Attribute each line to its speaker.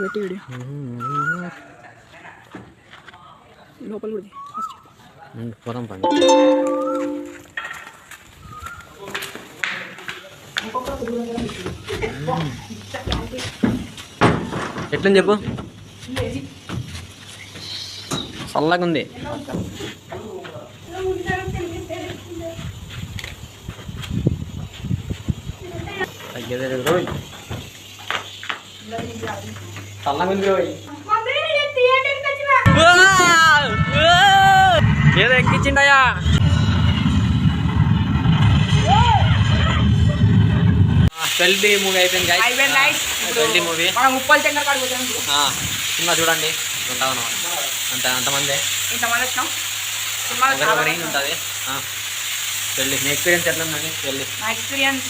Speaker 1: పెట్టి వీడియో లోపల కూడా
Speaker 2: పోదాం పని. ఎట్లని చెప్పు, చల్లగా ఉంది. ఏదో ఎక్కించిండయా. ట్వెల్త్ మూవీ అయిపోయింది గైస్. 20 మూవీ సినిమా చూడండి. అంతమంది ఉంటుంది. పెళ్ళి మీ ఎక్స్పీరియన్స్ ఎట్లా ఉందండి? పెళ్ళి
Speaker 1: నా ఎక్స్పీరియన్స్